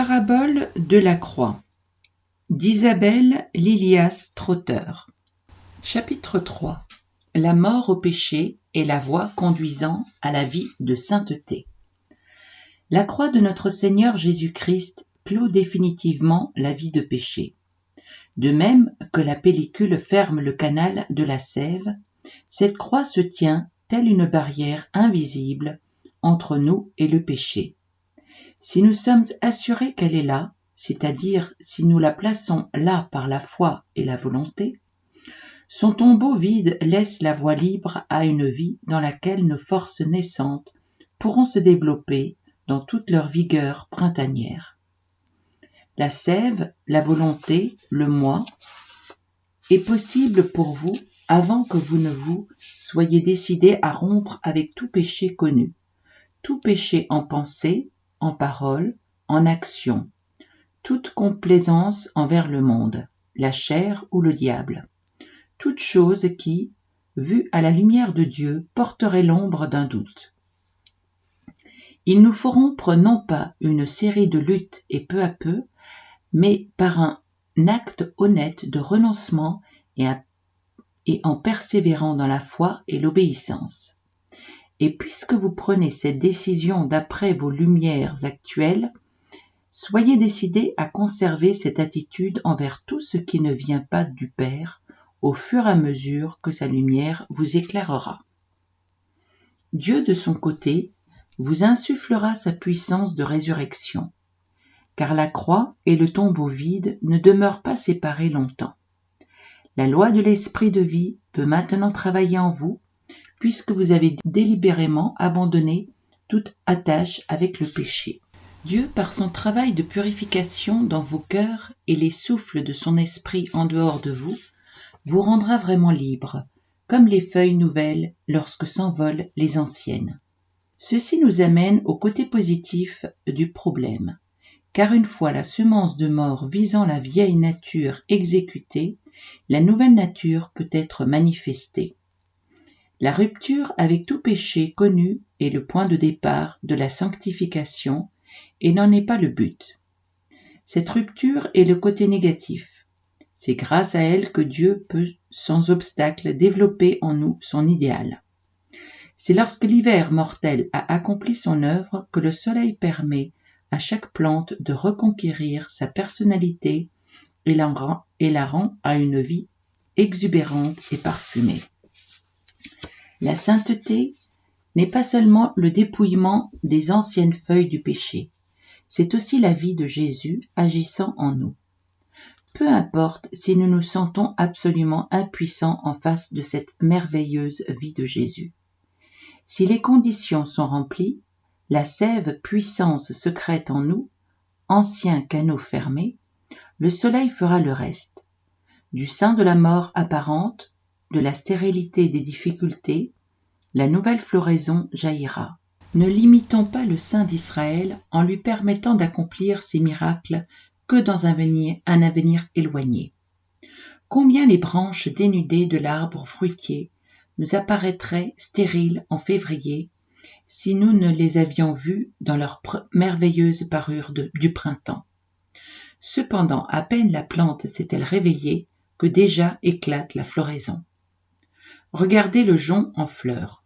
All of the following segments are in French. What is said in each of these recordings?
parabole de la croix d'Isabelle Lilias-Trotter. Chapitre 3. La mort au péché et la voie conduisant à la vie de sainteté. La croix de notre Seigneur Jésus-Christ clôt définitivement la vie de péché. De même que la pellicule ferme le canal de la sève, cette croix se tient telle une barrière invisible entre nous et le péché. Si nous sommes assurés qu'elle est là, c'est-à-dire si nous la plaçons là par la foi et la volonté, son tombeau vide laisse la voie libre à une vie dans laquelle nos forces naissantes pourront se développer dans toute leur vigueur printanière. La sève, la volonté, le moi, est possible pour vous avant que vous ne vous soyez décidé à rompre avec tout péché connu, tout péché en pensée, en parole, en action, toute complaisance envers le monde, la chair ou le diable, toute chose qui, vue à la lumière de Dieu, porterait l'ombre d'un doute. Il nous faut rompre non pas une série de luttes et peu à peu, mais par un acte honnête de renoncement et en persévérant dans la foi et l'obéissance. Et puisque vous prenez cette décision d'après vos lumières actuelles, soyez décidés à conserver cette attitude envers tout ce qui ne vient pas du Père au fur et à mesure que sa lumière vous éclairera. Dieu, de son côté, vous insufflera sa puissance de résurrection, car la croix et le tombeau vide ne demeurent pas séparés longtemps. La loi de l'esprit de vie peut maintenant travailler en vous, puisque vous avez délibérément abandonné toute attache avec le péché. Dieu, par son travail de purification dans vos cœurs et les souffles de son esprit en dehors de vous, vous rendra vraiment libre, comme les feuilles nouvelles lorsque s'envolent les anciennes. Ceci nous amène au côté positif du problème, car une fois la semence de mort visant la vieille nature exécutée, la nouvelle nature peut être manifestée. La rupture avec tout péché connu est le point de départ de la sanctification et n'en est pas le but. Cette rupture est le côté négatif. C'est grâce à elle que Dieu peut sans obstacle développer en nous son idéal. C'est lorsque l'hiver mortel a accompli son œuvre que le soleil permet à chaque plante de reconquérir sa personnalité et la rend à une vie exubérante et parfumée. La sainteté n'est pas seulement le dépouillement des anciennes feuilles du péché, c'est aussi la vie de Jésus agissant en nous. Peu importe si nous nous sentons absolument impuissants en face de cette merveilleuse vie de Jésus. Si les conditions sont remplies, la sève puissance secrète en nous, ancien canot fermé, le soleil fera le reste. Du sein de la mort apparente, de la stérilité des difficultés, la nouvelle floraison jaillira. Ne limitons pas le sein d'Israël en lui permettant d'accomplir ses miracles que dans un avenir éloigné. Combien les branches dénudées de l'arbre fruitier nous apparaîtraient stériles en février si nous ne les avions vues dans leur merveilleuse parure du printemps. Cependant, à peine la plante s'est-elle réveillée que déjà éclate la floraison. Regardez le jonc en fleurs.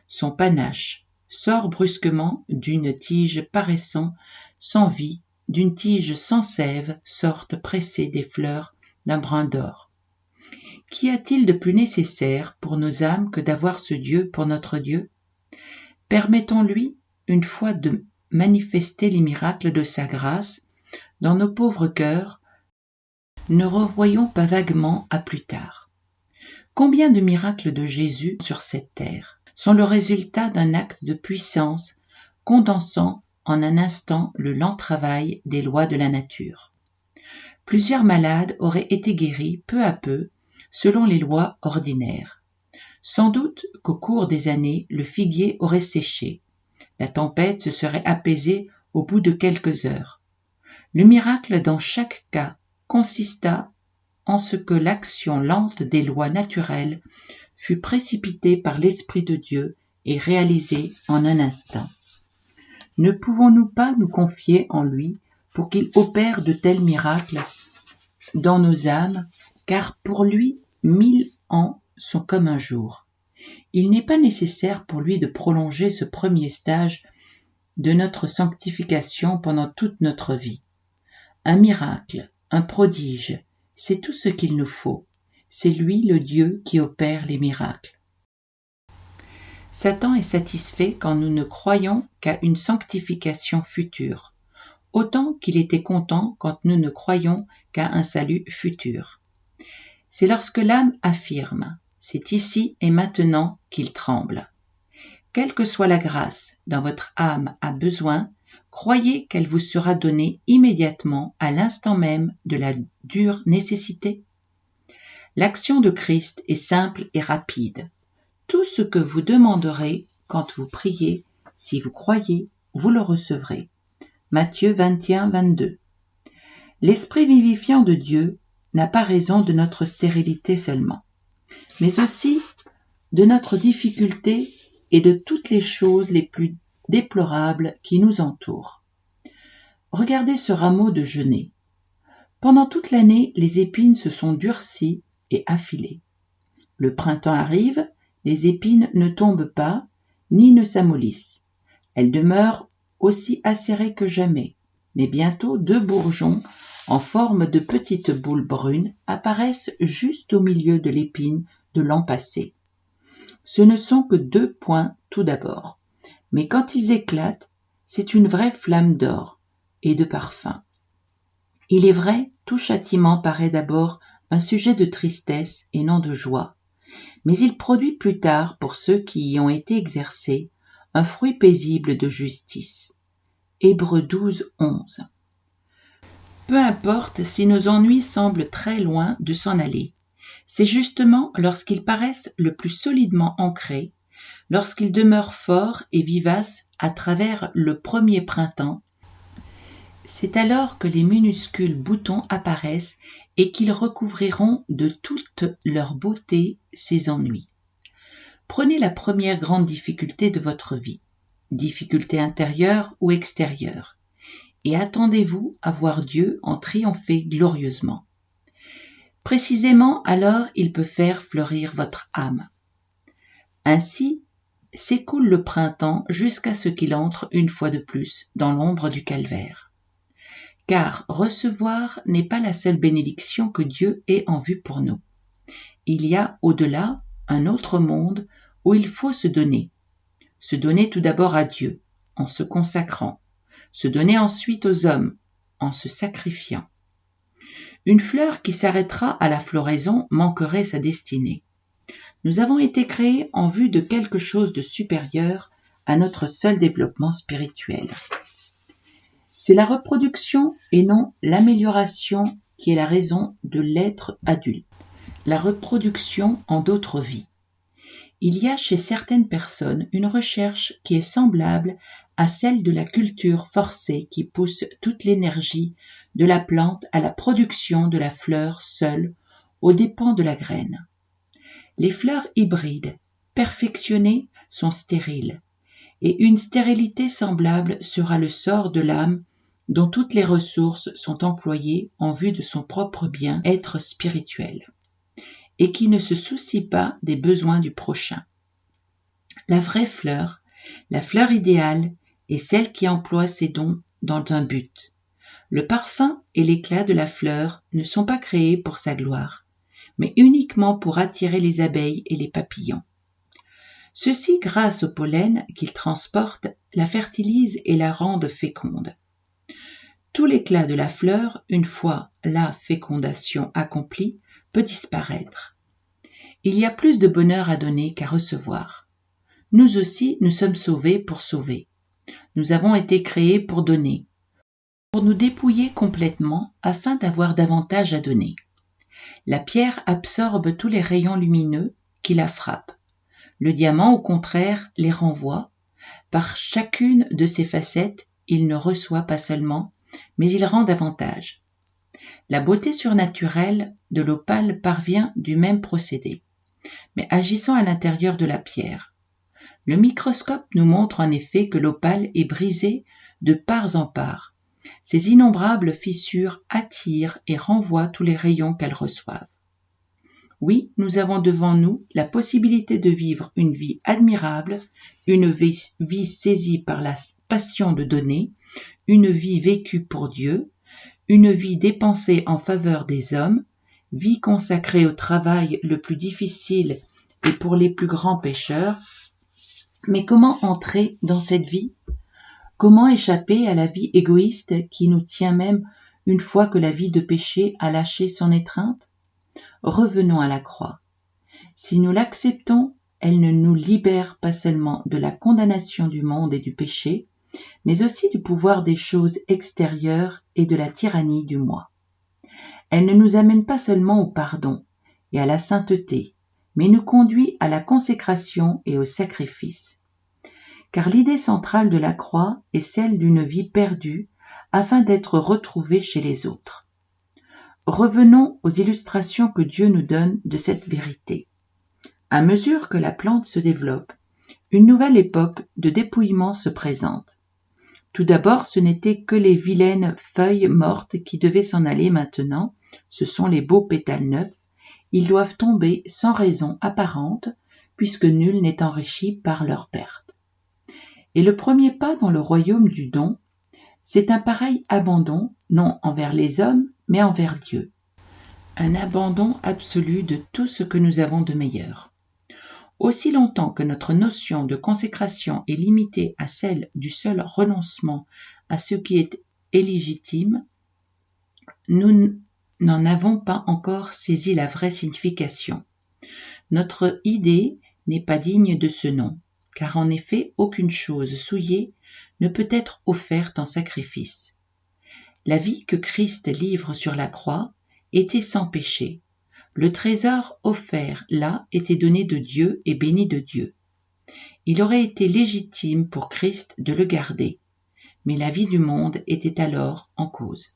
Son panache sort brusquement d'une tige paraissant sans vie, d'une tige sans sève sortent pressées des fleurs d'un brin d'or. Qu'y a-t-il de plus nécessaire pour nos âmes que d'avoir ce Dieu pour notre Dieu? Permettons-lui, une fois de manifester les miracles de sa grâce, dans nos pauvres cœurs, ne revoyons pas vaguement à plus tard. Combien de miracles de Jésus sur cette terre sont le résultat d'un acte de puissance condensant en un instant le lent travail des lois de la nature. Plusieurs malades auraient été guéris peu à peu selon les lois ordinaires. Sans doute qu'au cours des années, le figuier aurait séché. La tempête se serait apaisée au bout de quelques heures. Le miracle dans chaque cas consista en ce que l'action lente des lois naturelles fut précipitée par l'Esprit de Dieu et réalisée en un instant. Ne pouvons-nous pas nous confier en lui pour qu'il opère de tels miracles dans nos âmes, car pour lui 1000 ans sont comme un jour. Il n'est pas nécessaire pour lui de prolonger ce premier stage de notre sanctification pendant toute notre vie. Un miracle, un prodige, c'est tout ce qu'il nous faut. C'est lui le Dieu qui opère les miracles. Satan est satisfait quand nous ne croyons qu'à une sanctification future, autant qu'il était content quand nous ne croyons qu'à un salut futur. C'est lorsque l'âme affirme « c'est ici et maintenant » qu'il tremble. Quelle que soit la grâce dont votre âme a besoin, croyez qu'elle vous sera donnée immédiatement à l'instant même de la dure nécessité. L'action de Christ est simple et rapide. Tout ce que vous demanderez quand vous priez, si vous croyez, vous le recevrez. Matthieu 21, 22. L'Esprit vivifiant de Dieu n'a pas raison de notre stérilité seulement, mais aussi de notre difficulté et de toutes les choses les plus déplorables qui nous entourent. Regardez ce rameau de genêt. Pendant toute l'année, les épines se sont durcies et affilées. Le printemps arrive, les épines ne tombent pas, ni ne s'amollissent. Elles demeurent aussi acérées que jamais, mais bientôt 2 bourgeons en forme de petites boules brunes apparaissent juste au milieu de l'épine de l'an passé. Ce ne sont que 2 points tout d'abord, mais quand ils éclatent, c'est une vraie flamme d'or et de parfum. Il est vrai, tout châtiment paraît d'abord un sujet de tristesse et non de joie, mais il produit plus tard, pour ceux qui y ont été exercés, un fruit paisible de justice. Hébreux 12, 11. Peu importe si nos ennuis semblent très loin de s'en aller, c'est justement lorsqu'ils paraissent le plus solidement ancrés, lorsqu'ils demeurent forts et vivaces à travers le premier printemps, c'est alors que les minuscules boutons apparaissent et qu'ils recouvriront de toute leur beauté ces ennuis. Prenez la première grande difficulté de votre vie, difficulté intérieure ou extérieure, et attendez-vous à voir Dieu en triompher glorieusement. Précisément alors il peut faire fleurir votre âme. Ainsi s'écoule le printemps jusqu'à ce qu'il entre une fois de plus dans l'ombre du calvaire. Car recevoir n'est pas la seule bénédiction que Dieu ait en vue pour nous. Il y a au-delà un autre monde où il faut se donner. Se donner tout d'abord à Dieu, en se consacrant. Se donner ensuite aux hommes, en se sacrifiant. Une fleur qui s'arrêtera à la floraison manquerait sa destinée. Nous avons été créés en vue de quelque chose de supérieur à notre seul développement spirituel. C'est la reproduction et non l'amélioration qui est la raison de l'être adulte. La reproduction en d'autres vies. Il y a chez certaines personnes une recherche qui est semblable à celle de la culture forcée qui pousse toute l'énergie de la plante à la production de la fleur seule aux dépens de la graine. Les fleurs hybrides, perfectionnées, sont stériles, et une stérilité semblable sera le sort de l'âme dont toutes les ressources sont employées en vue de son propre bien-être spirituel, et qui ne se soucie pas des besoins du prochain. La vraie fleur, la fleur idéale, est celle qui emploie ses dons dans un but. Le parfum et l'éclat de la fleur ne sont pas créés pour sa gloire, mais uniquement pour attirer les abeilles et les papillons. Ceux-ci, grâce au pollen qu'ils transportent, la fertilisent et la rendent féconde. Tout l'éclat de la fleur, une fois la fécondation accomplie, peut disparaître. Il y a plus de bonheur à donner qu'à recevoir. Nous aussi, nous sommes sauvés pour sauver. Nous avons été créés pour donner, pour nous dépouiller complètement afin d'avoir davantage à donner. La pierre absorbe tous les rayons lumineux qui la frappent. Le diamant, au contraire, les renvoie. Par chacune de ses facettes, il ne reçoit pas seulement, mais il rend davantage. La beauté surnaturelle de l'opale parvient du même procédé, mais agissant à l'intérieur de la pierre. Le microscope nous montre en effet que l'opale est brisée de parts en parts, Ces innombrables fissures attirent et renvoient tous les rayons qu'elles reçoivent. Oui, nous avons devant nous la possibilité de vivre une vie admirable, une vie saisie par la passion de donner, une vie vécue pour Dieu, une vie dépensée en faveur des hommes, vie consacrée au travail le plus difficile et pour les plus grands pécheurs. Mais comment entrer dans cette vie ? Comment échapper à la vie égoïste qui nous tient même une fois que la vie de péché a lâché son étreinte ? Revenons à la croix. Si nous l'acceptons, elle ne nous libère pas seulement de la condamnation du monde et du péché, mais aussi du pouvoir des choses extérieures et de la tyrannie du moi. Elle ne nous amène pas seulement au pardon et à la sainteté, mais nous conduit à la consécration et au sacrifice. Car l'idée centrale de la croix est celle d'une vie perdue afin d'être retrouvée chez les autres. Revenons aux illustrations que Dieu nous donne de cette vérité. À mesure que la plante se développe, une nouvelle époque de dépouillement se présente. Tout d'abord, ce n'étaient que les vilaines feuilles mortes qui devaient s'en aller maintenant, ce sont les beaux pétales neufs, ils doivent tomber sans raison apparente, puisque nul n'est enrichi par leur perte. Et le premier pas dans le royaume du don, c'est un pareil abandon, non envers les hommes, mais envers Dieu. Un abandon absolu de tout ce que nous avons de meilleur. Aussi longtemps que notre notion de consécration est limitée à celle du seul renoncement à ce qui est illégitime, nous n'en avons pas encore saisi la vraie signification. Notre idée n'est pas digne de ce nom, car en effet aucune chose souillée ne peut être offerte en sacrifice. La vie que Christ livre sur la croix était sans péché. Le trésor offert là était donné de Dieu et béni de Dieu. Il aurait été légitime pour Christ de le garder, mais la vie du monde était alors en cause.